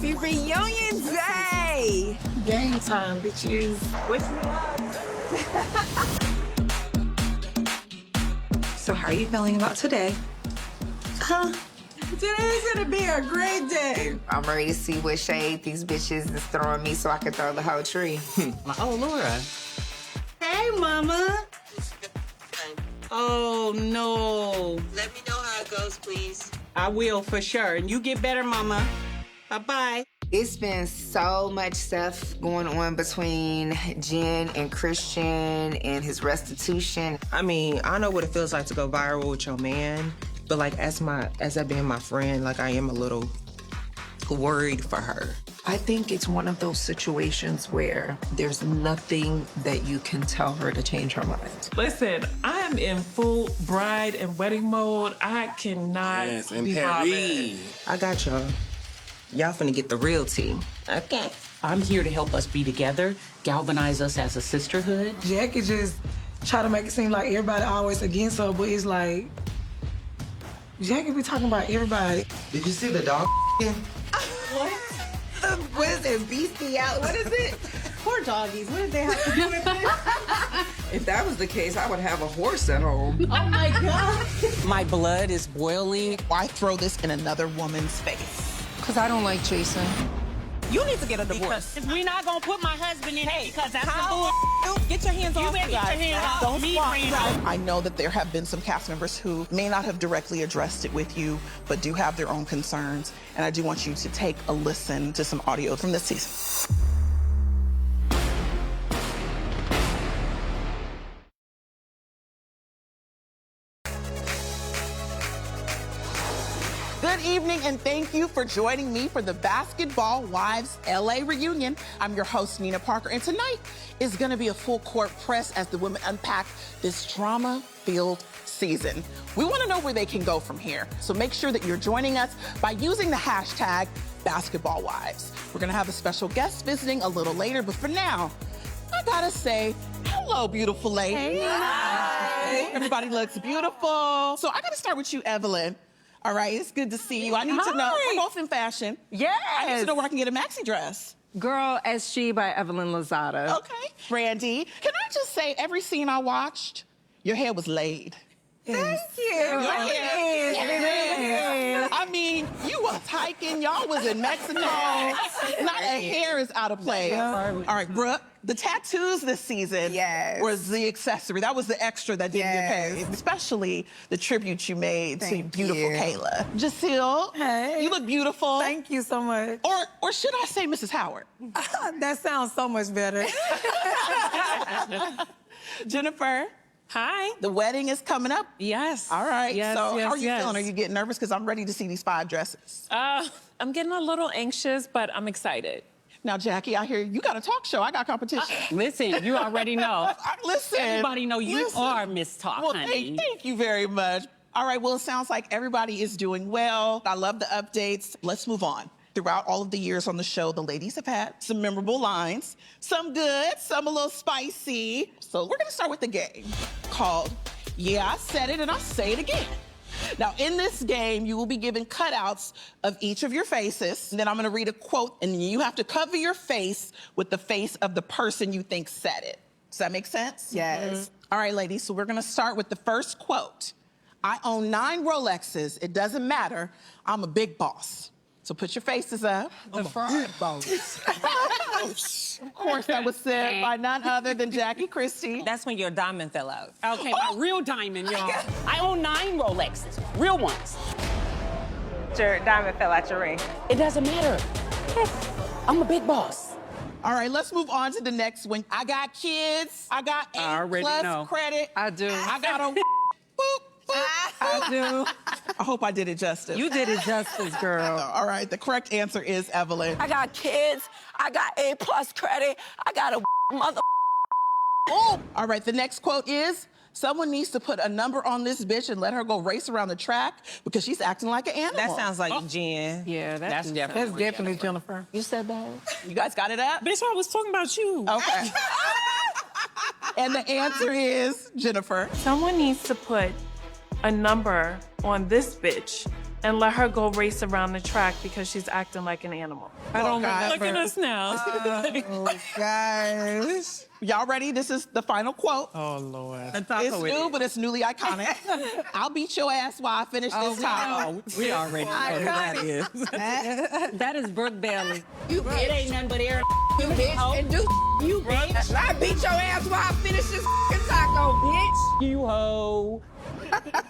Happy reunion day! Game time, bitches. Wish me luck. So how are you feeling about today? Today's gonna be a great day. I'm ready to see what shade these bitches is throwing me so I can throw the whole tree. Oh, Laura. Hey, mama. Oh, no. Let me know how it goes, please. I will for sure. And you get better, mama. Bye-bye. It's been so much stuff going on between Jen and Christian and his restitution. I mean, I know what it feels like to go viral with your man, but like as that being my friend, like I am a little worried for her. I think it's one of those situations where there's nothing that you can tell her to change her mind. Listen, I am in full bride and wedding mode. I cannot be bothered. I got y'all. Y'all finna get the real tea. Okay. I'm here to help us be together, galvanize us as a sisterhood. Jackie just try to make it seem like everybody always against her, but it's like, Jackie be talking about everybody. Did you see the dog? What? What is it? Bestiality? What is it? Poor doggies. What did they have to do with this? If that was the case, I would have a horse at home. Oh, my God. My blood is boiling. Why throw this in another woman's face? Because I don't like Jason. You need to get a divorce. We're not going to put my husband in it because that's the bull. Get your hands off me. You better get your hands off me. I know that there have been some cast members who may not have directly addressed it with you, but do have their own concerns. And I do want you to take a listen to some audio from this season. Good evening, and thank you for joining me for the Basketball Wives LA reunion. I'm your host, Nina Parker, and tonight is gonna be a full court press as the women unpack this drama-filled season. We wanna know where they can go from here, so make sure that you're joining us by using the hashtag BasketballWives. We're gonna have a special guest visiting a little later, but for now, I gotta say, hello, beautiful lady. Hey. Hi. Everybody looks beautiful. So I gotta start with you, Evelyn. All right, it's good to see you. I need to know, we're both in fashion. Yes. I need to know where I can get a maxi dress. Girl as She by Evelyn Lozada. Okay. Brandy, can I just say, every scene I watched, your hair was laid. Thank you. I mean, you was hiking, y'all was in Mexico. Not a hair is out of place. All right, Brooke, the tattoos this season was the accessory. That was the extra that didn't get paid. Especially the tribute you made to beautiful Kayla. Jacille, Hey. you look beautiful. Thank you so much. Or should I say Mrs. Howard? That sounds so much better. Jennifer. Hi. The wedding is coming up. Yes. All right. Yes, so yes, how are you yes. feeling? Are you getting nervous? Because I'm ready to see these 5 dresses. I'm getting a little anxious, but I'm excited. Now, Jackie, I hear you got a talk show. I got competition. Listen, you already know. Listen. Everybody know you are Miss Talk, Well, honey. thank you very much. All right, well, it sounds like everybody is doing well. I love the updates. Let's move on. Throughout all of the years on the show, the ladies have had some memorable lines. Some good, some a little spicy. So we're gonna start with the game called Yeah, I Said It and I'll Say It Again. Now, in this game, you will be given cutouts of each of your faces. And then I'm gonna read a quote, and you have to cover your face with the face of the person you think said it. Does that make sense? Yes. All right, ladies, so we're gonna start with the first quote. I own 9 Rolexes. It doesn't matter. I'm a big boss. So put your faces up. The front boss. Of course, that was said by none other than Jackie Christie. That's when your diamond fell out. Okay, my real diamond, y'all. I own 9 Rolexes, real ones. Your diamond fell out your ring. It doesn't matter. I'm a big boss. All right, let's move on to the next one. I got kids. I got A+ credit. I do. I got a boop, boop. I do. I hope I did it justice. You did it justice, girl. All right, the correct answer is Evelyn. I got kids. I got A+ credit. I got a mother. Oh. All right, the next quote is, someone needs to put a number on this bitch and let her go race around the track because she's acting like an animal. That sounds like Jen. Yeah, That's definitely Jennifer. You said that? You guys got it up? Bitch, I was talking about you. Okay. And the answer is Jennifer. Someone needs to put a number on this bitch and let her go race around the track because she's acting like an animal. I don't remember. Look at us now. Oh, guys. Y'all ready? This is the final quote. Oh, Lord. It's new, but it's newly iconic. I'll beat your ass while I finish this time. We already know who that is. That is Brooke Bailey. You bitch. It ain't nothing but air. You bitch. And do you bitch. I beat your ass while I finish this taco, bitch. You hoe.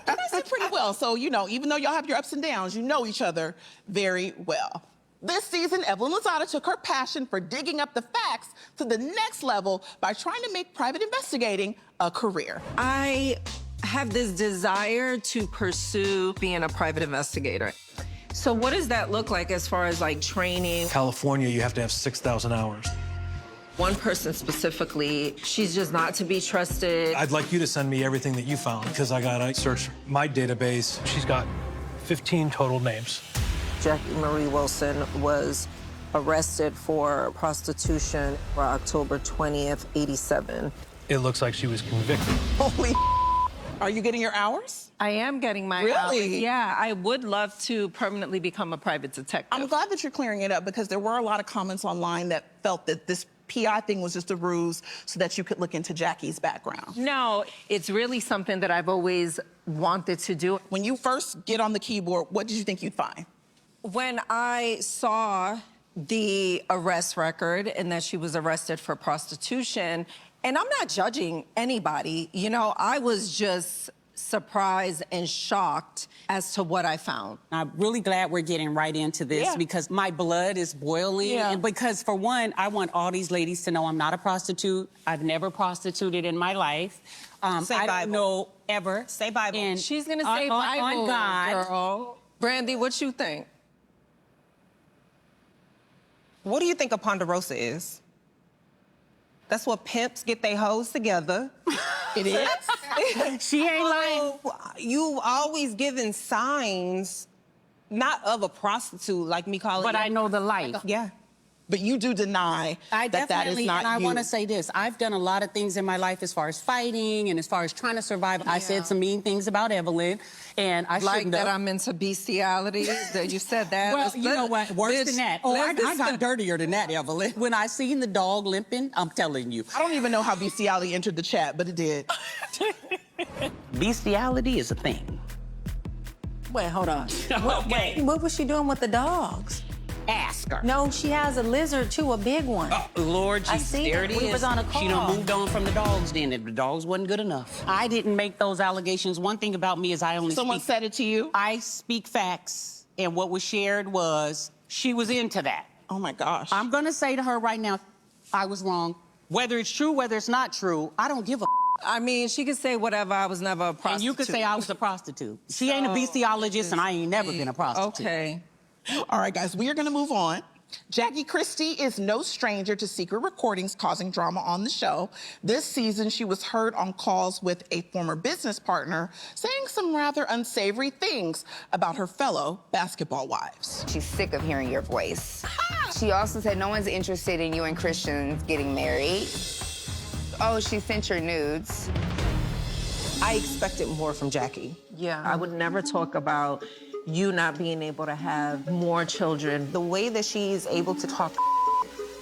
That's it pretty well. So, you know, even though y'all have your ups and downs, you know each other very well. This season, Evelyn Lozada took her passion for digging up the facts to the next level by trying to make private investigating a career. I have this desire to pursue being a private investigator. So what does that look like as far as like training? California, you have to have 6,000 hours. One person specifically, she's just not to be trusted. I'd like you to send me everything that you found because I gotta search my database. She's got 15 total names. Jackie Marie Wilson was arrested for prostitution on October 20th, 87. It looks like she was convicted. Holy Are you getting your hours? I am getting my Really? hours. Yeah, I would love to permanently become a private detective. I'm glad that you're clearing it up because there were a lot of comments online that felt that this PI thing was just a ruse so that you could look into Jackie's background. No, it's really something that I've always wanted to do. When you first get on the keyboard, what did you think you'd find? When I saw the arrest record and that she was arrested for prostitution, and I'm not judging anybody, you know, I was just surprised and shocked as to what I found. I'm really glad we're getting right into this because my blood is boiling. Yeah. And because, for one, I want all these ladies to know I'm not a prostitute. I've never prostituted in my life. Say I Bible. don't know ever. Say Bible. And She's gonna say Bible, on God. girl. Brandy, what you think? What do you think a ponderosa is? That's what pimps get their hoes together. It is? She ain't lying. You always giving signs, not of a prostitute, like me calling But you. I know the life. Yeah. But you do deny I that that is definitely, not and I you. want to say this. I've done a lot of things in my life as far as fighting and as far as trying to survive. I said some mean things about Evelyn, and I Like shouldn't that have. I'm into bestiality, that you said that. Well, you know what? Worse than that. Oh, I got dirtier than that, Evelyn. When I seen the dog limping, I'm telling you. I don't even know how bestiality entered the chat, but it did. Bestiality is a thing. Wait, hold on. Okay. What was she doing with the dogs? Ask her. No, she has a lizard too, a big one. Lord I Jesus, seen there it. it is. We was on a She done call. moved on from the dogs then. The dogs wasn't good enough. I didn't make those allegations. One thing about me is I only Someone speak... said it to you? I speak facts, and what was shared was she was into that. Oh my gosh. I'm gonna say to her right now, I was wrong. Whether it's true, whether it's not true, I don't give a I mean, she could say whatever, I was never a prostitute. And you could say I was a prostitute. She ain't a bestiologist, and I ain't never been a prostitute. Okay. All right, guys, we are gonna move on. Jackie Christie is no stranger to secret recordings causing drama on the show. This season, she was heard on calls with a former business partner saying some rather unsavory things about her fellow basketball wives. She's sick of hearing your voice. She also said no one's interested in you and Christian getting married. Oh, she sent your nudes. I expected more from Jackie. Yeah, I would never talk about you not being able to have more children. The way that she's able to talk,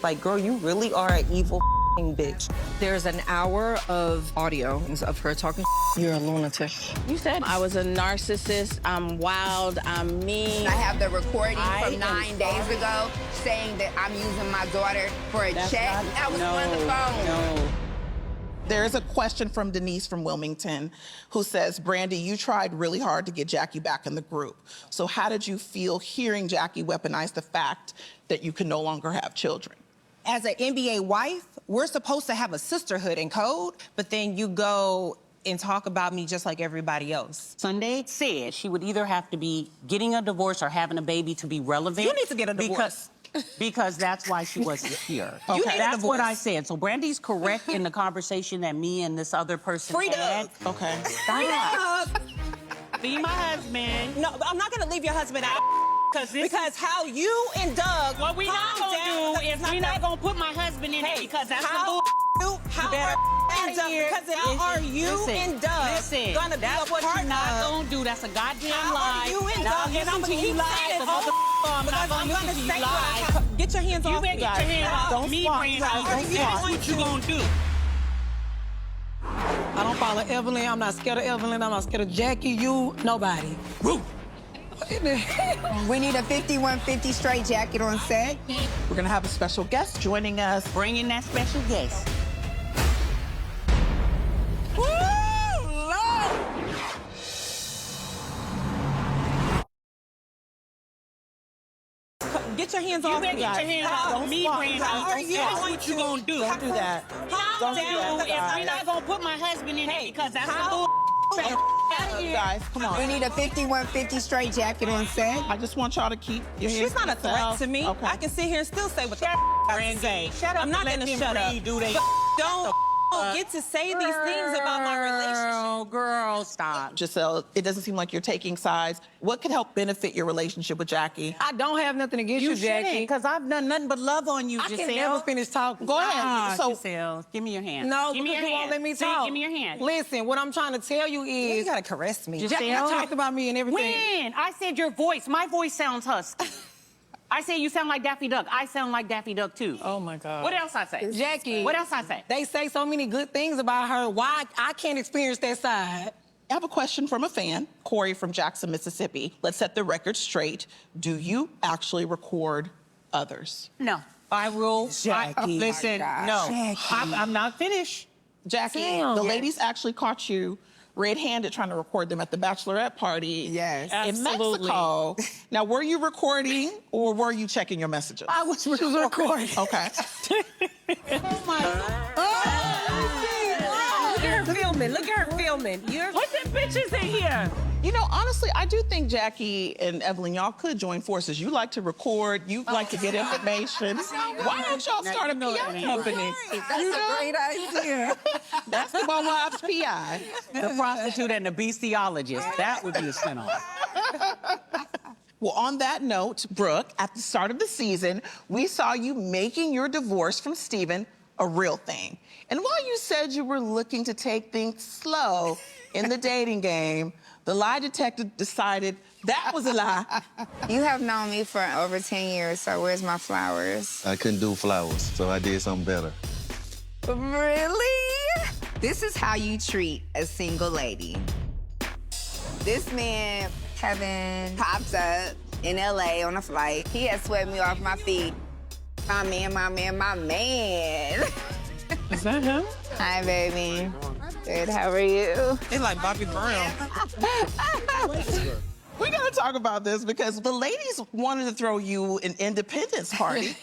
like, girl, you really are an evil bitch. There's an hour of audio of her talking. You're a lunatic. You said I was a narcissist, I'm wild, I'm mean. I have the recording from 9 days ago saying that I'm using my daughter for a check. I was on the phone. No. There is a question from Denise from Wilmington who says, Brandy, you tried really hard to get Jackie back in the group. So how did you feel hearing Jackie weaponize the fact that you can no longer have children? As an NBA wife, we're supposed to have a sisterhood in code, but then you go and talk about me just like everybody else. Sunday said she would either have to be getting a divorce or having a baby to be relevant. You need to get a divorce. Because that's why she wasn't here. You need a That's what divorce. I said. So Brandy's correct in the conversation that me and this other person had. Okay. Stop. Be my husband. No, I'm not gonna leave your husband out. Because how you and Doug, What we not calm gonna down, do is we not gonna put my husband in it because that's how the bull. how hands up because how are you and Doug gonna be that's a what you're partner? not gonna do. That's a goddamn How lie. are you and Now Doug? listen And I'm to gonna you keep lie. saying it, I'm not gonna listen to you say lie. Get your hands You off better me, get your hands off Don't me, swat, Brandy. guys. Don't That's swat. what you gonna do. I don't follow Evelyn. I'm not scared of Evelyn. I'm not scared of Jackie, you, nobody. We need a 5150 straight jacket on set. We're gonna have a special guest joining us. Bring in that special guest. Woo, Lord. Get your hands off You better me, get guys. your hands off me, Brandy. That's what you gonna do. Don't do that. Don't do that, If guys. we're not gonna put my husband in it because that's some bull. Guys, come on. We need a 5150 straight jacket on set. I just want y'all to keep your hands She's not a to threat yourself. to me. Okay. I can sit here and still say what the I say. Shut up. I'm not Let gonna them shut up. breathe, do they? Don't get to say these things about my relationship. Girl, stop. Giselle, it doesn't seem like you're taking sides. What could help benefit your relationship with Jackie? I don't have nothing against you, Jackie. because I've done nothing but love on you, I Giselle. can never finish talking. Go ahead. So, Giselle, give me your hand. No, give me because your you hand. won't let me See, talk. give me your hand. Listen, what I'm trying to tell you You is, gotta caress me. Jackie, you talked about me and everything. When? I said your voice. My voice sounds husky. I said you sound like Daffy Duck. I sound like Daffy Duck, too. Oh, my God. What else I say? Jackie. What else I say? They say so many good things about her. Why I can't experience that side? I have a question from a fan, Corey from Jackson, Mississippi. Let's set the record straight. Do you actually record others? No. I will. Jackie. Listen, no. I'm not finished. Jackie, Damn. the ladies actually caught you red-handed trying to record them at the bachelorette party Yes. in Absolutely. Mexico. Now, were you recording or were you checking your messages? I was recording. Okay. Oh, my God. Look at her filming. Look at her filming. Put them bitches in here. You know, honestly, I do think Jackie and Evelyn, y'all could join forces. You like to record, you like to get information. Why don't y'all start a PR company? That's a great idea. Basketball Wives PI. The prostitute and the bestiologist. That would be a spinoff. Well, on that note, Brooke, at the start of the season, we saw you making your divorce from Steven a real thing. And while you said you were looking to take things slow in the dating game, the lie detector decided that was a lie. You have known me for over 10 years, so where's my flowers? I couldn't do flowers, so I did something better. Really? This is how you treat a single lady. This man, Kevin, popped up in LA on a flight. He had swept me off my feet. My man, my man, my man. Is that him? Hi, baby. Good, how are you? They like Bobby Brown. We gotta talk about this because the ladies wanted to throw you an independence party.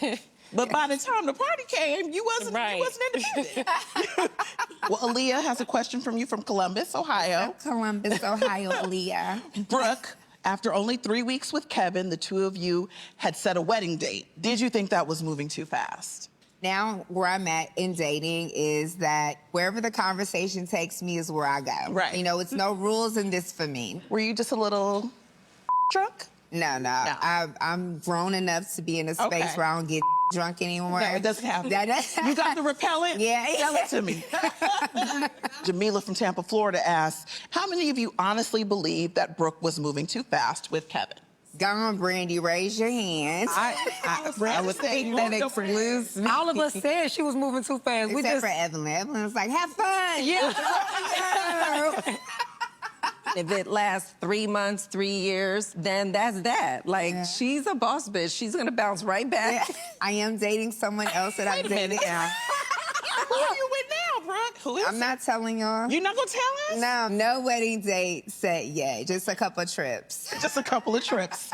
But by the time the party came, you wasn't independent. Well, Aaliyah has a question from you from Columbus, Ohio. Columbus, Ohio, Aaliyah. Brooke, after only 3 weeks with Kevin, the two of you had set a wedding date. Did you think that was moving too fast? Now, where I'm at in dating is that wherever the conversation takes me is where I go. Right. You know, it's no rules in this for me. Were you just a little drunk? No. I'm grown enough to be in a space where I don't get drunk anymore. No, it doesn't happen. You got the repellent? Yeah. Tell it to me. Jamila from Tampa, Florida asks, how many of you honestly believe that Brooke was moving too fast with Kevin? Go on, Brandy, raise your hands. I would think that excludes me. All of us said she was moving too fast. Except for Evelyn. Evelyn was like, have fun. Yeah. If it lasts 3 months, 3 years, then that's that. Like, she's a boss bitch. She's gonna bounce right back. Yeah. I am dating someone else that I'm dating now. Who are you with now, Brooke? Who is I'm not telling y'all. You're not gonna tell us? No wedding date set yet. Just a couple of trips. Just a couple of trips.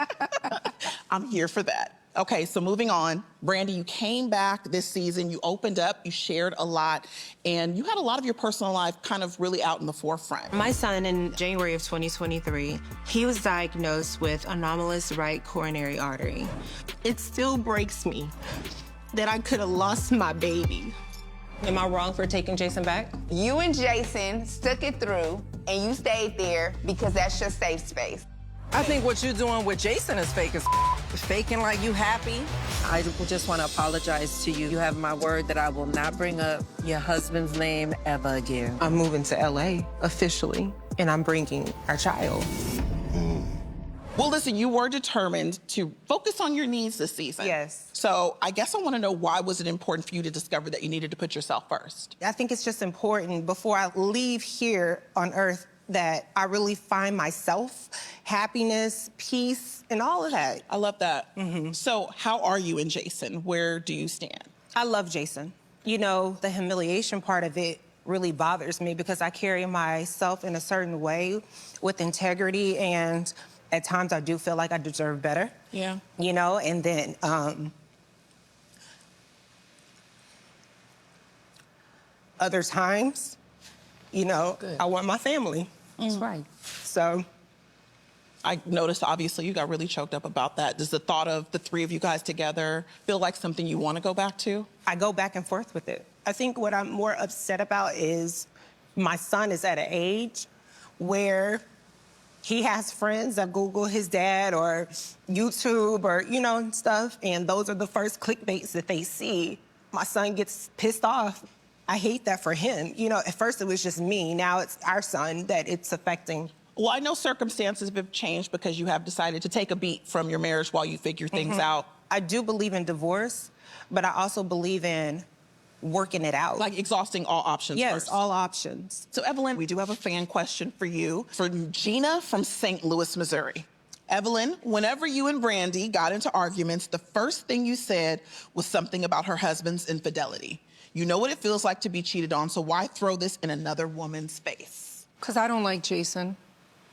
I'm here for that. Okay, so moving on. Brandy, you came back this season, you opened up, you shared a lot, and you had a lot of your personal life kind of really out in the forefront. My son, in January of 2023, he was diagnosed with anomalous right coronary artery. It still breaks me that I could have lost my baby. Am I wrong for taking Jason back? You and Jason stuck it through, and you stayed there because that's your safe space. I think what you're doing with Jason is fake as faking like you happy. I just want to apologize to you. You have my word that I will not bring up your husband's name ever again. I'm moving to LA officially, and I'm bringing our child. Well, listen, you were determined to focus on your needs this season. Yes. So I guess I want to know, why was it important for you to discover that you needed to put yourself first? I think it's just important before I leave here on Earth that I really find myself, happiness, peace, and all of that. I love that. So how are you and Jason? Where do you stand? I love Jason. You know, the humiliation part of it really bothers me because I carry myself in a certain way with integrity, and at times I do feel like I deserve better. Yeah. You know, and then other times, you know, I want my family. That's right. So I noticed, obviously, you got really choked up about that. Does the thought of the three of you guys together feel like something you want to go back to? I go back and forth with it. I think what I'm more upset about is my son is at an age where he has friends that Google his dad or YouTube or, you know, stuff, and those are the first clickbaits that they see. My son gets pissed off. I hate that for him. You know, at first it was just me. Now it's our son that it's affecting. Well, I know circumstances have changed because you have decided to take a beat from your marriage while you figure things out. I do believe in divorce, but I also believe in working it out. Like exhausting all options Yes, first. all options. So, Evelyn, we do have a fan question for you from Gina from St. Louis, Missouri. Evelyn, whenever you and Brandy got into arguments, the first thing you said was something about her husband's infidelity. You know what it feels like to be cheated on, so why throw this in another woman's face? Because I don't like Jason.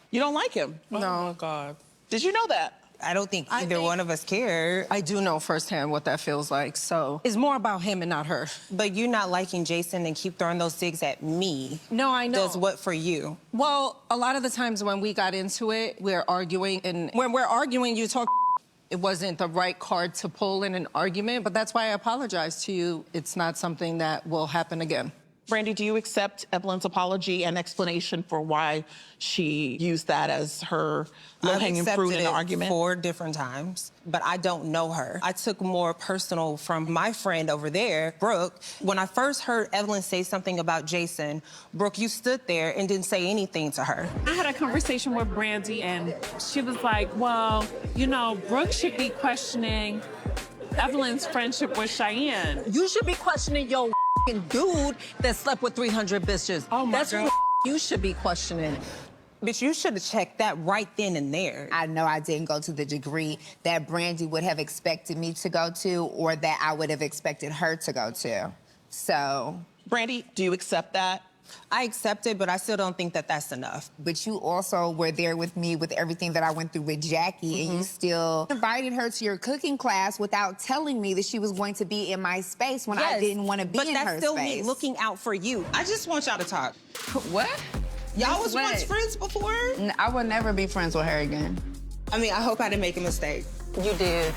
You don't like him? No. Oh, my God. Did you know that? I don't think either one of us care. I do know firsthand what that feels like, so it's more about him and not her. But you not liking Jason and keep throwing those digs at me. No, I know. Does what for you? Well, a lot of the times when we got into it, we're arguing, and when we're arguing, you talk. It wasn't the right card to pull in an argument, but that's why I apologize to you. It's not something that will happen again. Brandy, do you accept Evelyn's apology and explanation for why she used that as her low-hanging fruit in the argument? 4 different times, but I don't know her. I took more personal from my friend over there, Brooke. When I first heard Evelyn say something about Jason, Brooke, you stood there and didn't say anything to her. I had a conversation with Brandy, and she was like, well, you know, Brooke should be questioning Evelyn's friendship with Cheyenne. You should be questioning your dude that slept with 300 bitches. Oh, my That's God. what you should be questioning. Bitch, you should have checked that right then and there. I know I didn't go to the degree that Brandy would have expected me to go to, or that I would have expected her to go to. So, Brandy, do you accept that? I accept it, but I still don't think that that's enough. but you also were there with me with everything that I went through with Jackie, and you still invited her to your cooking class without telling me that she was going to be in my space when I didn't want to be in her space. But that's still me looking out for you. I just want y'all to talk. What? Y'all was What? once friends before? I would never be friends with her again. I mean, I hope I didn't make a mistake. You did.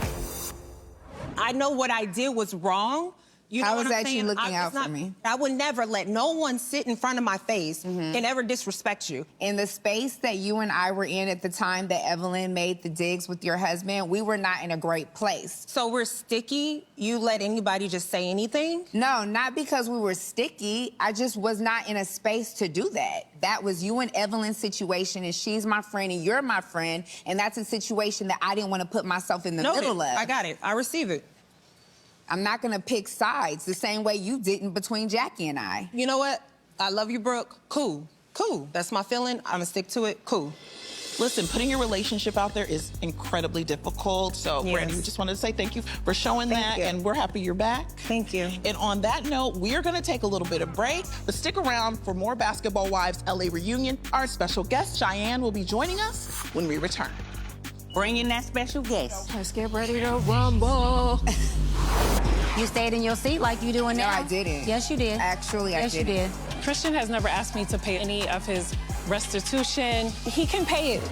I know what I did was wrong. You know How what was I'm that you saying? looking out It's for me? I would never let no one sit in front of my face and ever disrespect you. In the space that you and I were in at the time that Evelyn made the digs with your husband, we were not in a great place. So we're sticky? You let anybody just say anything? No, not because we were sticky. I just was not in a space to do that. That was you and Evelyn's situation, and she's my friend and you're my friend, and that's a situation that I didn't want to put myself in the middle of. I got it. I receive it. I'm not gonna pick sides the same way you didn't between Jackie and I. You know what? I love you, Brooke. Cool. Cool. That's my feeling. I'm gonna stick to it. Cool. Listen, putting your relationship out there is incredibly difficult. So, Yes. Brandy, we just wanted to say thank you for showing that, you. and we're happy you're back. Thank you. And on that note, we are going to take a little bit of break, but stick around for more Basketball Wives LA reunion. Our special guest, Cheyenne, will be joining us when we return. Bring in that special guest. Let's get ready to rumble. You stayed in your seat like you doing No, now? I didn't. Yes, you did. Actually, I yes, you didn't. did. Christian has never asked me to pay any of his restitution. He can pay it.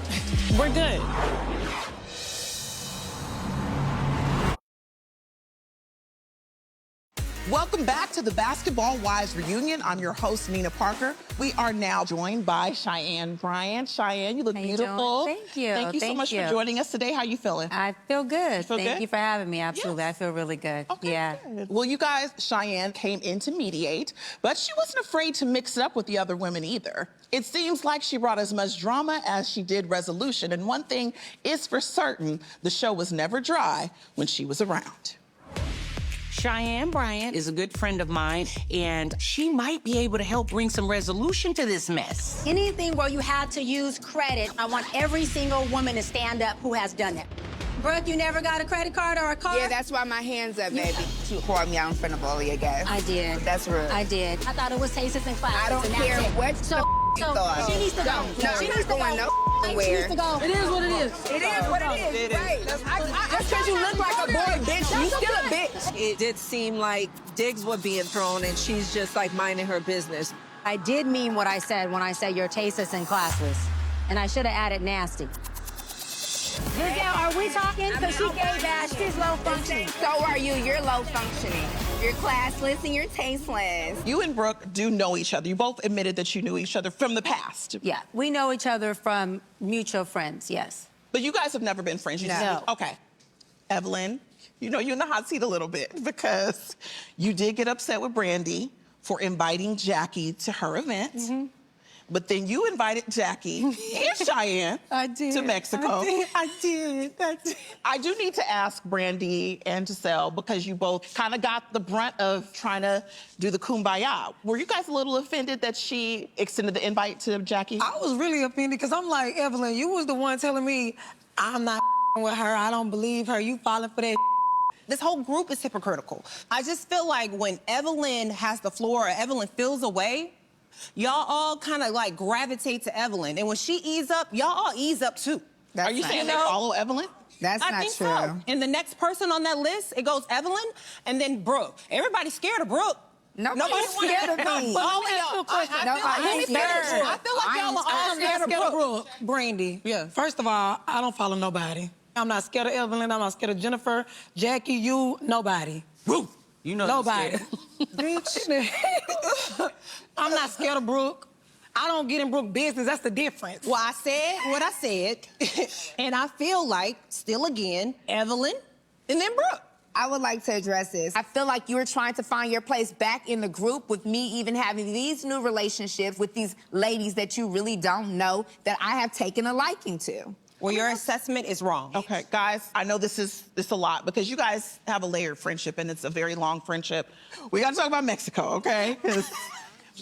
We're good. Welcome Welcome back to the Basketball Wives reunion. I'm your host, Nina Parker. We are now joined by Cheyenne Bryant. Cheyenne, you look beautiful. Thank you. Thank you so much for joining us today. How you feeling? I feel good. Feel Thank good? you for having me. Absolutely. Yes. I feel really good. Okay, yeah. good. Well, you guys, Cheyenne came in to mediate, but she wasn't afraid to mix it up with the other women either. It seems like she brought as much drama as she did resolution. And one thing is for certain, the show was never dry when she was around. Cheyenne Bryant is a good friend of mine, and she might be able to help bring some resolution to this mess. Anything where you had to use credit, I want every single woman to stand up who has done it. Brooke, you never got a credit card or a card? Yeah, that's why my hands up, baby. She called me out in front of all of your guys. I did. That's rude. I did. I thought it was tastes and classes. I don't and care that's it. what so you thought. she needs to go. No, she you're needs to going go. nowhere. She needs to go. It is what it is. It is what it is. Right. Just because you look like a boy, bitch, you still a bitch. It did seem like digs were being thrown and she's just like minding her business. I did mean what I said when I said you're tasteless and classless. And I should have added nasty. Giselle, are we talking? Because she gave Ash, she's low functioning. So are you. You're low functioning. You're classless and you're tasteless. You and Brooke do know each other. You both admitted that you knew each other from the past. Yeah, we know each other from mutual friends, yes. But you guys have never been friends. You No. just- Okay. Evelyn, you know you're in the hot seat a little bit because you did get upset with Brandy for inviting Jackie to her event. Mm-hmm. But then you invited Jackie and Cheyenne to Mexico. I did. I do need to ask Brandy and Giselle, because you both kind of got the brunt of trying to do the kumbaya. Were you guys a little offended that she extended the invite to Jackie? I was really offended because I'm like, Evelyn, you was the one telling me I'm not with her. I don't believe her. You falling for that. This whole group is hypocritical. I just feel like when Evelyn has the floor or Evelyn feels away, y'all all kind of like gravitate to Evelyn. And when she ease up, y'all all ease up too. Are you saying they follow Evelyn? That's I not think true. so. And the next person on that list, it goes Evelyn and then Brooke. Everybody's scared of Brooke. Nobody's scared of me. Only y'all. I feel like y'all are all scared of Brooke. Brandy. Yeah. First of all, I don't follow nobody. I'm not scared of Evelyn. I'm not scared of Jennifer, Jackie, you, nobody. Woo! You know Nobody. Bitch. I'm not scared of Brooke. I don't get in Brooke business. That's the difference. Well, I said what I said. And I feel like, still again, Evelyn and then Brooke. I would like to address this. I feel like you were trying to find your place back in the group with me even having these new relationships with these ladies that you really don't know that I have taken a liking to. Well, your assessment is wrong. Okay, guys, I know this is a lot because you guys have a layered friendship and it's a very long friendship. We gotta talk about Mexico, okay?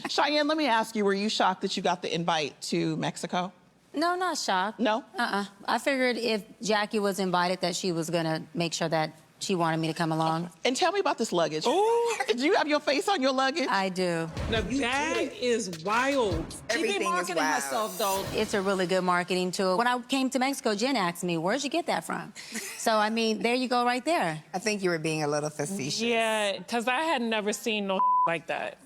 Cheyenne, let me ask you, were you shocked that you got the invite to Mexico? No, not shocked. No? I figured if Jackie was invited that she was gonna make sure that she wanted me to come along. And tell me about this luggage. Ooh. Do you have your face on your luggage? I do. The bag is wild. Everything is marketing wild. herself, though. It's a really good marketing tool. When I came to Mexico, Jen asked me, where'd you get that from? So, I mean, there you go right there. I think you were being a little facetious. Yeah, because I had never seen no like that.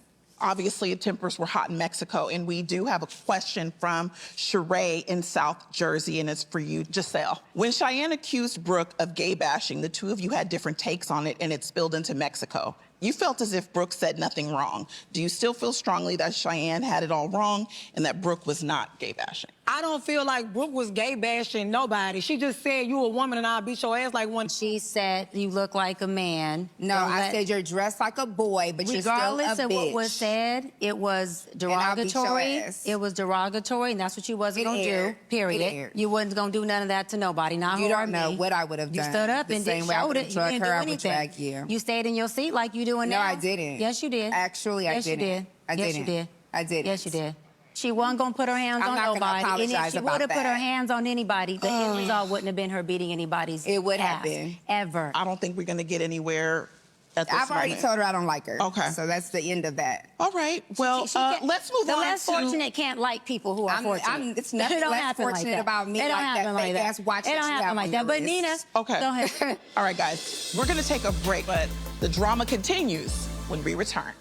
Obviously, tempers were hot in Mexico, and we do have a question from Sheree in South Jersey, and it's for you, Giselle. When Cheyenne accused Brooke of gay bashing, the two of you had different takes on it, and it spilled into Mexico. You felt as if Brooke said nothing wrong. Do you still feel strongly that Cheyenne had it all wrong and that Brooke was not gay bashing? I don't feel like Brooke was gay bashing nobody. She just said you a woman and I'll beat your ass like one. She said you look like a man. No, I said you're dressed like a boy, but you're still a bitch. Regardless of what was said, it was derogatory. It was derogatory, and that's what you wasn't gonna do. Period. You wasn't gonna do none of that to nobody. Not You her or don't know me. what I would have done. You stood up The and same way I showed would have it. You drugged didn't her, do I would anything. drag you. You stayed in your seat like you doing No, now. I didn't. Yes, you did. Actually, I yes, didn't. You did. I Yes, didn't. you did. I didn't. Yes, you did. She wasn't gonna put her hands I'm on not gonna nobody. And if apologize she about would have put her that. hands on anybody, the end result wouldn't have been her beating anybody's It would have ass, been. Ever. I don't think we're gonna get anywhere at this I've already moment. told her I don't like her. Okay. So that's the end of that. All right. Well, let's move the on less to... fortunate can't like people who are fortunate. It's nothing It don't less happen like fortunate that. about me It don't like that happen like fake that. ass watch It that don't you happen have like on that. your But wrist. Nina, Okay. go ahead. All right, guys. We're gonna take a break, but the drama continues when we return.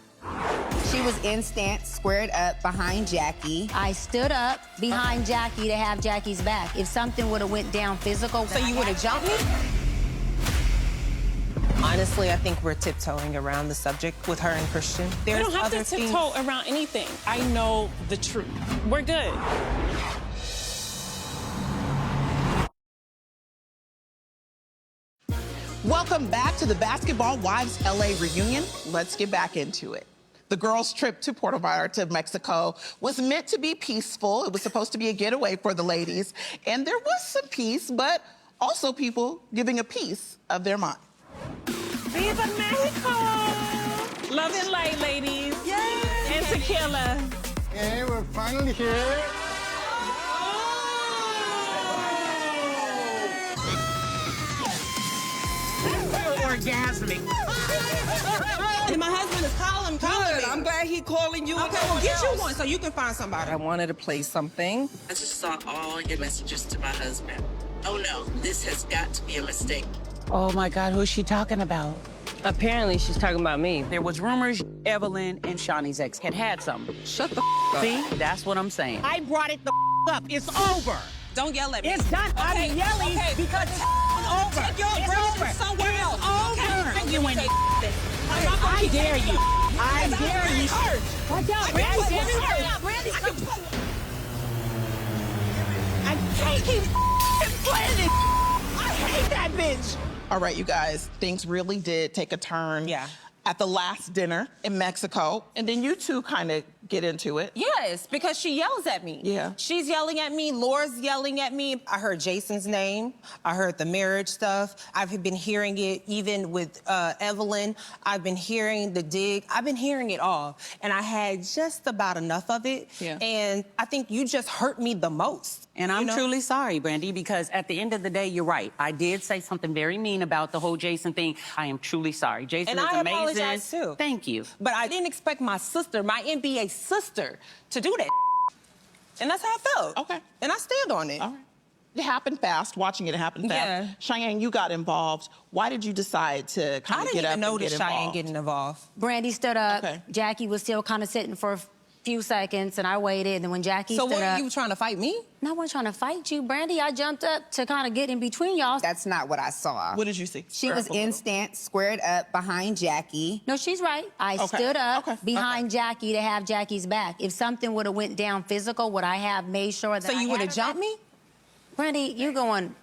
She was instant, squared up behind Jackie. I stood up behind Jackie to have Jackie's back. If something would have went down physical, So you would have jumped me? Honestly, I think we're tiptoeing around the subject with her and Christian. We don't have to tiptoe around anything. I know the truth. We're good. Welcome back to the Basketball Wives LA reunion. Let's get back into it. The girls' trip to Puerto Vallarta, Mexico was meant to be peaceful. It was supposed to be a getaway for the ladies. And there was some peace, but also people giving a piece of their mind. Viva Mexico! Love and light, ladies. Yay! And tequila. Okay, we're finally here. Orgasmic. And my husband is calling me. I'm glad he's calling you. Okay, well, get you one so you can find somebody. I wanted to play something. I just saw all your messages to my husband. Oh no, this has got to be a mistake. Oh my God, who's she talking about? Apparently, she's talking about me. There was rumors Evelyn and Shawnee's ex had something. Shut the up. See, that's what I'm saying. I brought it the up. It's over. Don't yell at me. It's done. Okay, I'm yelling because it's over. Take your aggression somewhere else. Over. Okay, You ain't I dare you. I dare you. Watch out, Randy. I can't keep playing it. I hate that bitch. All right, you guys, things really did take a turn at the last dinner in Mexico. And then you two kind of get into it. Yes, because she yells at me. Yeah. She's yelling at me. Laura's yelling at me. I heard Jason's name. I heard the marriage stuff. I've been hearing it even with Evelyn. I've been hearing the dig. I've been hearing it all. And I had just about enough of it. Yeah. And I think you just hurt me the most. And I'm truly sorry, Brandy, because at the end of the day, you're right. I did say something very mean about the whole Jason thing. I am truly sorry. Jason is amazing. And I apologize, too. Thank you. But I didn't expect my sister, my NBA sister, to do that. And that's how I felt. Okay. And I stand on it. All right. It happened fast, watching it happen fast. Yeah. Cheyenne, you got involved. Why did you decide to kind of get up and get involved? I didn't even notice Cheyenne getting involved. Brandy stood up. Okay. Jackie was still kind of sitting for a few seconds, and I waited. And then when Jackie stood up... So what, you trying to fight me? No one trying to fight you, Brandy. I jumped up to kind of get in between y'all. That's not what I saw. What did you see? She was instant, squared up behind Jackie. No, she's right. I stood up behind Jackie to have Jackie's back. If something would have went down physical, would I have made sure that So you would have jumped me? Brandy, you're going...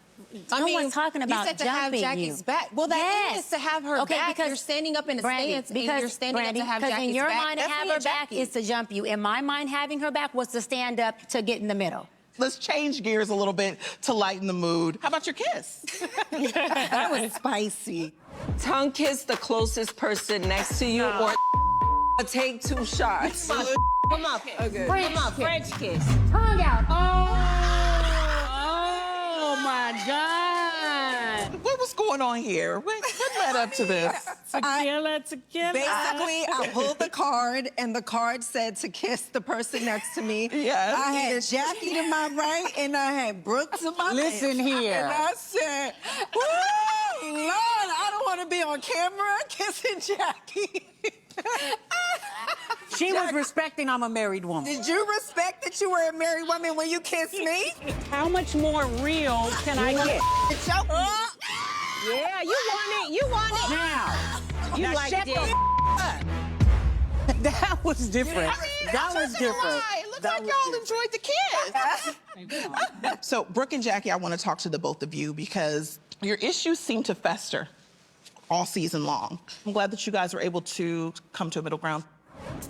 I mean, one's talking about you said to have Jackie's back. Well, that is to have her back. Because you're standing up in the Brandy, stance, because and you're standing Brandy, up to have because Jackie's in your back. mind, to That's have me her and back Jackie. is to jump you. In my mind, having her back was to stand up to get in the middle. Let's change gears a little bit to lighten the mood. How about your kiss? That was spicy. Tongue kiss the closest person next to you or take 2 shots. Come up. Okay. French, Come up here. French kiss. Tongue out. Oh my God. What was going on here? What led up to this? Tequila. Basically, I pulled the card, and the card said to kiss the person next to me. Yes. I had Jackie to my right, and I had Brooke to my left. Listen here. And I said, woo, Lord, I don't want to be on camera kissing Jackie. She was respecting I'm a married woman. Did you respect that you were a married woman when you kissed me? How much more real can I get? Yeah, you want it. You want it. Now. You Now like shut it. the That was different. That was different. It looks like y'all enjoyed the kiss. So, Brooke and Jackie, I want to talk to the both of you because your issues seem to fester all season long. I'm glad that you guys were able to come to a middle ground.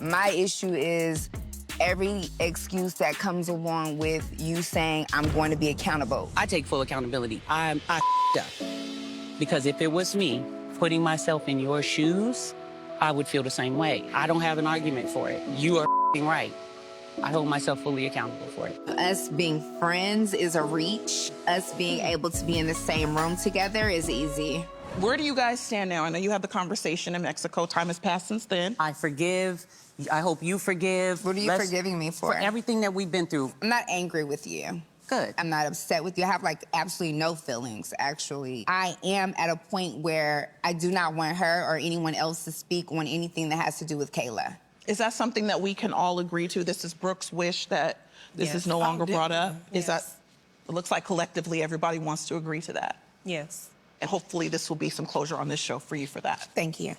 My issue is every excuse that comes along with you saying, I'm going to be accountable. I take full accountability. I up. Because if it was me putting myself in your shoes, I would feel the same way. I don't have an argument for it. You are right. I hold myself fully accountable for it. Us being friends is a reach. Us being able to be in the same room together is easy. Where do you guys stand now? I know you had the conversation in Mexico. Time has passed since then. I forgive. I hope you forgive. What are you forgiving me for? For everything that we've been through. I'm not angry with you. Good. I'm not upset with you. I have like absolutely no feelings, actually. I am at a point where I do not want her or anyone else to speak on anything that has to do with Kayla. Is that something that we can all agree to? This is Brooke's wish that this is no longer brought up? Is that, it looks like collectively everybody wants to agree to that. Yes. And hopefully this will be some closure on this show for you for that. Thank you.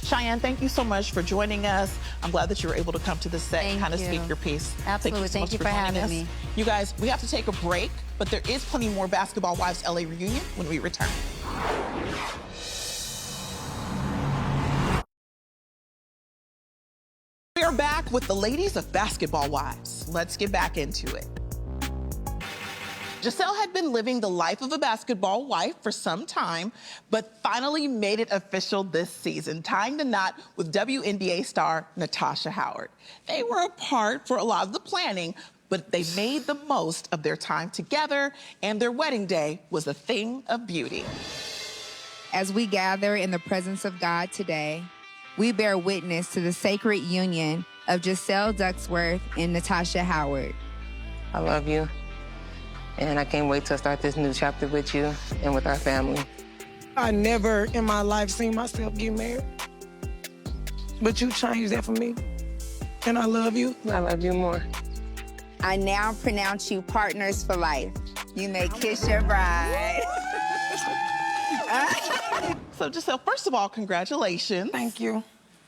Cheyenne, thank you so much for joining us. I'm glad that you were able to come to the set and kind of speak your piece. Absolutely. Thank you for having me. You guys, we have to take a break, but there is plenty more Basketball Wives LA reunion when we return. We are back with the ladies of Basketball Wives. Let's get back into it. Giselle had been living the life of a basketball wife for some time, but finally made it official this season, tying the knot with WNBA star Natasha Howard. They were apart for a lot of the planning, but they made the most of their time together, and their wedding day was a thing of beauty. As we gather in the presence of God today, we bear witness to the sacred union of Giselle Ducksworth and Natasha Howard. I love you. And I can't wait to start this new chapter with you and with our family. I never in my life seen myself get married. But you changed that for me. And I love you. I love you more. I now pronounce you partners for life. You may kiss your bride. So Giselle, first of all, congratulations. Thank you.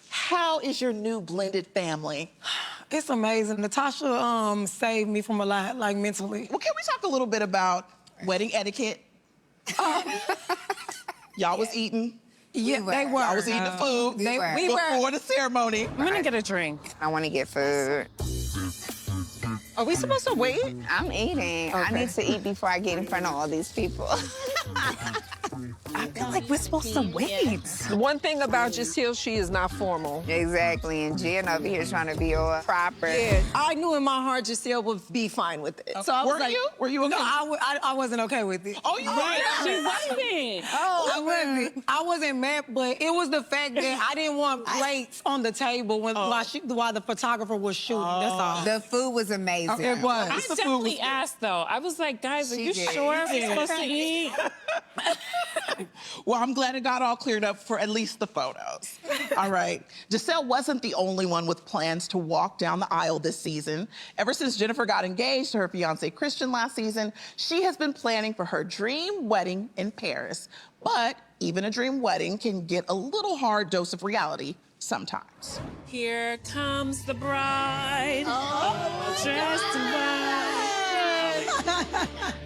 How is your new blended family? It's amazing. Natasha saved me from a lot, like mentally. Well, can we talk a little bit about wedding etiquette? Y'all was eating? Yeah, they were. Y'all was eating the food before the ceremony. I'm gonna get a drink. I want to get food. Are we supposed to wait? I'm eating. I need to eat before I get in front of all these people. I feel like we're supposed to wait. The one thing about Giselle, she is not formal. Exactly, and Jen over here trying to be all proper. Yeah, I knew in my heart Giselle would be fine with it. Okay. So I was Were you okay? No, I wasn't okay with it. Oh, you weren't? She wasn't. Oh, I wasn't mad, but it was the fact that I didn't want plates on the table while the photographer was shooting. That's all. The food was amazing. It was. I definitely asked, though. I was like, guys, are you sure we're supposed to eat? Well, I'm glad it got all cleared up for at least the photos. All right. Giselle wasn't the only one with plans to walk down the aisle this season. Ever since Jennifer got engaged to her fiancé Christian last season, she has been planning for her dream wedding in Paris. But even a dream wedding can get a little hard dose of reality sometimes. Here comes the bride, dressed in white.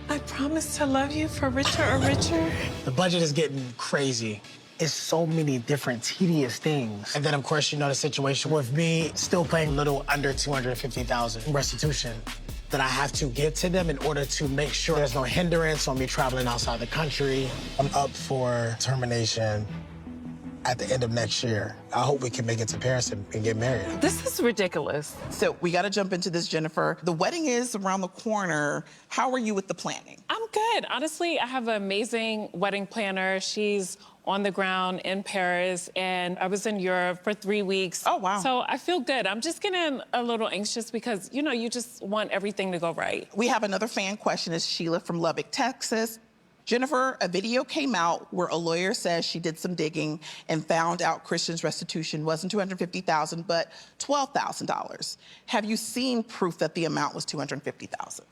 I promise to love you for richer or richer. The budget is getting crazy. It's so many different tedious things. And then, of course, you know the situation with me still paying a little under $250,000 restitution that I have to give to them in order to make sure there's no hindrance on me traveling outside the country. I'm up for termination at the end of next year. I hope we can make it to Paris and get married. This is ridiculous. So we got to jump into this, Jennifer. The wedding is around the corner. How are you with the planning? I'm good. Honestly, I have an amazing wedding planner. She's on the ground in Paris, and I was in Europe for 3 weeks. Oh, wow. So I feel good. I'm just getting a little anxious because, you know, you just want everything to go right. We have another fan question. It's Sheila from Lubbock, Texas. Jennifer, a video came out where a lawyer says she did some digging and found out Christian's restitution wasn't $250,000, but $12,000. Have you seen proof that the amount was $250,000?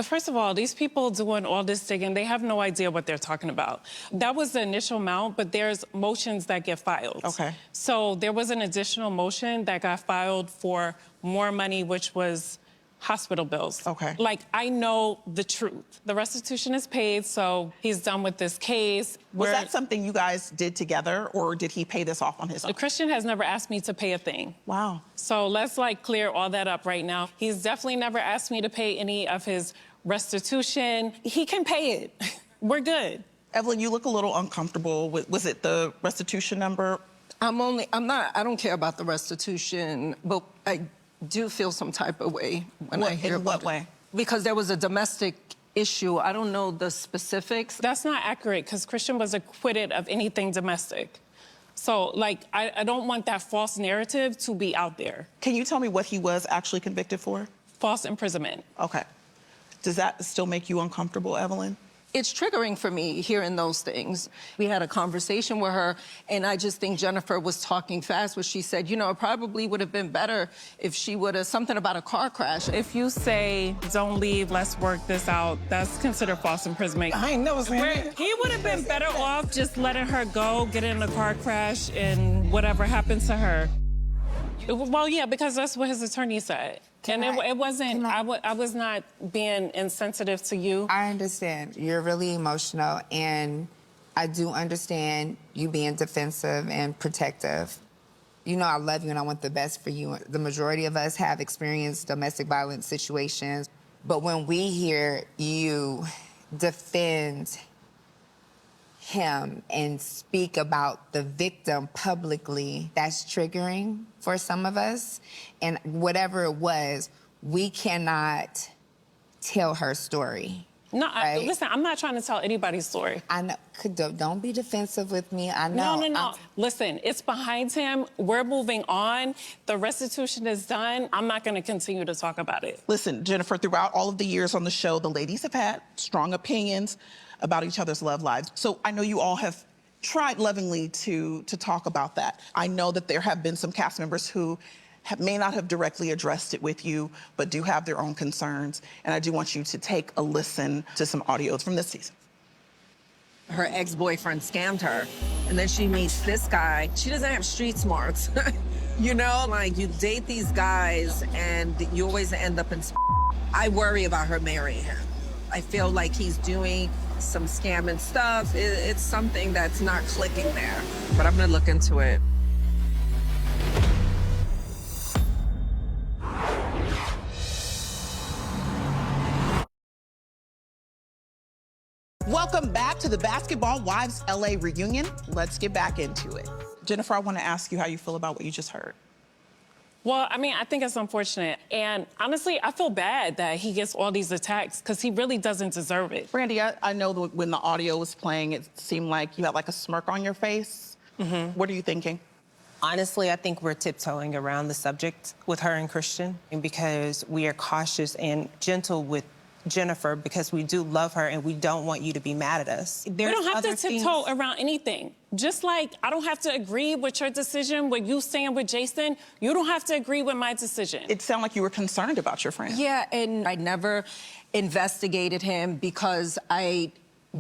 First of all, these people doing all this digging, they have no idea what they're talking about. That was the initial amount, but there's motions that get filed. Okay. So there was an additional motion that got filed for more money, which was hospital bills. Okay. Like, I know the truth. The restitution is paid, so he's done with this case. Was that something you guys did together, or did he pay this off on his own? The Christian has never asked me to pay a thing. Wow. So let's, like, clear all that up right now. He's definitely never asked me to pay any of his restitution. He can pay it. We're good. Evelyn, you look a little uncomfortable. Was it the restitution number? I don't care about the restitution, but I do feel some type of way when I hear about it. In what way? Because there was a domestic issue. I don't know the specifics. That's not accurate, because Christian was acquitted of anything domestic. So, like, I don't want that false narrative to be out there. Can you tell me what he was actually convicted for? False imprisonment. Okay. Does that still make you uncomfortable, Evelyn? it's triggering for me hearing those things. We had a conversation with her, and I just think Jennifer was talking fast when she said, you know, it probably would have been better if she would have something about a car crash. If you say, don't leave, let's work this out, that's considered false imprisonment. I ain't never seen that. He would have been better off just letting her go, get in a car crash, and whatever happens to her. Well, yeah, because that's what his attorney said. It wasn't, I was not being insensitive to you. I understand. You're really emotional, and I do understand you being defensive and protective. You know I love you and I want the best for you. The majority of us have experienced domestic violence situations, but when we hear you defend him and speak about the victim publicly, that's triggering for some of us. And whatever it was, we cannot tell her story. No, right? Listen, I'm not trying to tell anybody's story. I know. Don't be defensive with me. I know. No. Listen, it's behind him. We're moving on. The restitution is done. I'm not going to continue to talk about it. Listen, Jennifer, throughout all of the years on the show, the ladies have had strong opinions about each other's love lives. So I know you all have tried lovingly to talk about that. I know that there have been some cast members who may not have directly addressed it with you, but do have their own concerns. And I do want you to take a listen to some audios from this season. Her ex-boyfriend scammed her, and then she meets this guy. She doesn't have street smarts. You know, like, you date these guys, and you always end up in... I worry about her marrying him. I feel like he's doing some scamming stuff. It's something that's not clicking there. But I'm gonna look into it. Welcome back to the Basketball Wives LA reunion. Let's get back into it. Jennifer, I want to ask you how you feel about what you just heard. Well, I mean, I think it's unfortunate. And honestly, I feel bad that he gets all these attacks because he really doesn't deserve it. Brandy, I know that when the audio was playing, it seemed like you had like a smirk on your face. Mm-hmm. What are you thinking? Honestly, I think we're tiptoeing around the subject with her and Christian, and because we are cautious and gentle with Jennifer because we do love her and we don't want you to be mad at us. We don't have to tiptoe around anything. Just like I don't have to agree with your decision when you stand with Jason, you don't have to agree with my decision. It sounded like you were concerned about your friend. Yeah, and I never investigated him because I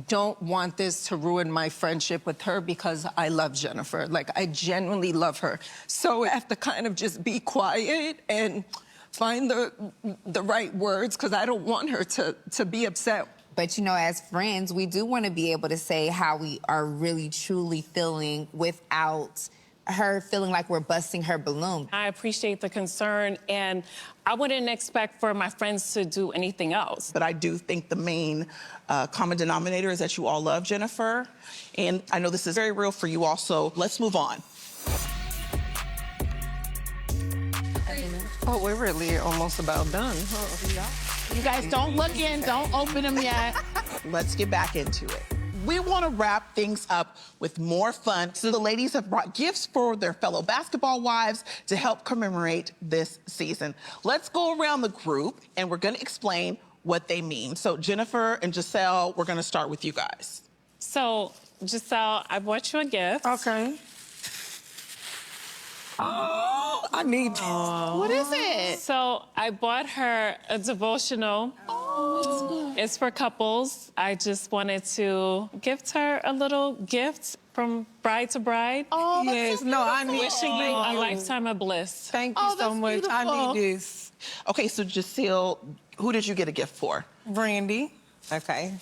don't want this to ruin my friendship with her because I love Jennifer. Like, I genuinely love her. So I have to kind of just be quiet and find the right words because I don't want her to be upset. But, you know, as friends, we do want to be able to say how we are really, truly feeling without her feeling like we're busting her balloon. I appreciate the concern, and I wouldn't expect for my friends to do anything else. But I do think the main common denominator is that you all love Jennifer. And I know this is very real for you all, so let's move on. Oh, we're really almost about done, huh? You guys don't look in, don't open them yet. Let's get back into it. We want to wrap things up with more fun. So the ladies have brought gifts for their fellow basketball wives to help commemorate this season. Let's go around the group and we're going to explain what they mean. So Jennifer and Giselle, we're going to start with you guys. So, Giselle, I bought you a gift. Okay. Oh, I need this. What is it? So I bought her a devotional. Oh. It's for couples. I just wanted to gift her a little gift from bride to bride. Oh, yes. So no, I need wishing you a lifetime of bliss. Thank you so much. Beautiful. I need this. Okay, so Giselle, who did you get a gift for? Brandy. Okay.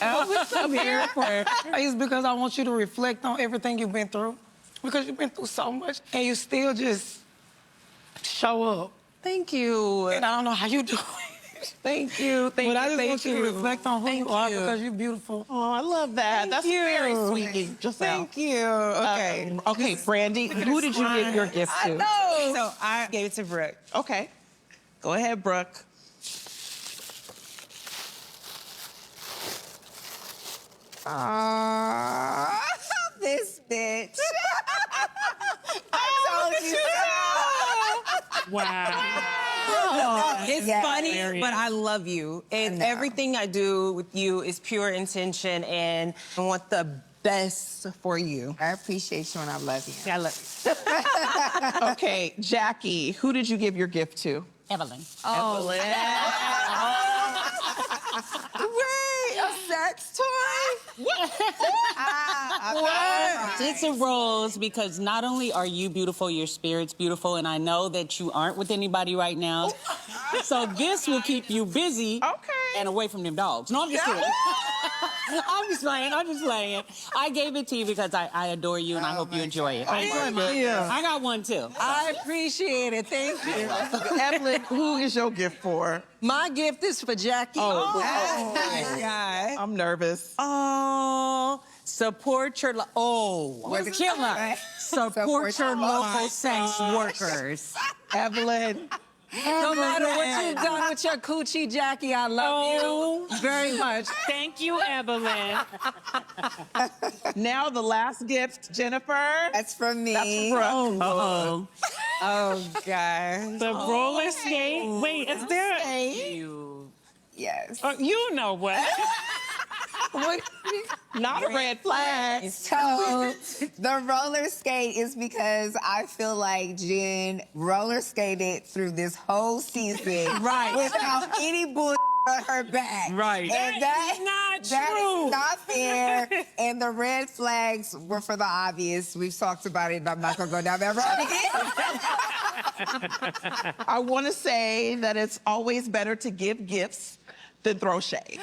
I'm here for it. It's because I want you to reflect on everything you've been through. Because you've been through so much, and you still just show up. Thank you. And I don't know how you do it. Thank you. But I just want you to reflect on who you are because you're beautiful. Oh, I love that. That's very sweet, Giselle. Thank you. Okay. Okay, Brandy, who did you give your gift to? I know. So I gave it to Brooke. Okay. Go ahead, Brooke. This bitch. I told you so. Wow. It's Yeah. funny, but I love you. And everything I do with you is pure intention, and I want the best for you. I appreciate you and I love you. I love you. Okay, Jackie, who did you give your gift to? Evelyn. Oh, Evelyn. wait, a sex toy? It's a rose because not only are you beautiful, your spirit's beautiful, and I know that you aren't with anybody right now. So this will keep you busy and away from them dogs. No, I'm just kidding. I'm just playing. I gave it to you because I adore you and I hope you enjoy it. I got one too. I appreciate it. Thank you. Evelyn, who is your gift for? My gift is for Jackie. I'm nervous. Oh, support your killer. Support your local sex workers. Evelyn. No matter what you've done with your coochie, Jackie, I love you very much. Thank you, Evelyn. Now the last gift, Jennifer. That's from me. That's from Uh-oh. Oh, God. The roller skate. Wait, is there Yes. you know what? Not a red flag. So the roller skate is because I feel like Jen roller skated through this whole season without any bull on her back. Right. And That is not true. is not fair. And the red flags were for the obvious. We've talked about it, and I'm not gonna go down that road again. I want to say that it's always better to give gifts than throw shade.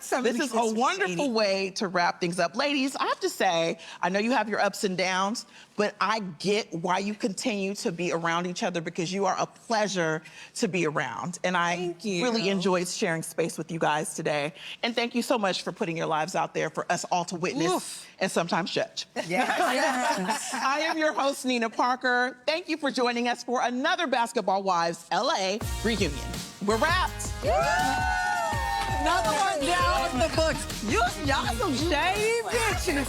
So this is a wonderful way to wrap things up. Ladies, I have to say, I know you have your ups and downs, but I get why you continue to be around each other because you are a pleasure to be around. And I really enjoyed sharing space with you guys today. And thank you so much for putting your lives out there for us all to witness and sometimes judge. Yes. I am your host, Nina Parker. Thank you for joining us for another Basketball Wives LA reunion. We're wrapped. Another one down in the books. Y'all some shady bitches.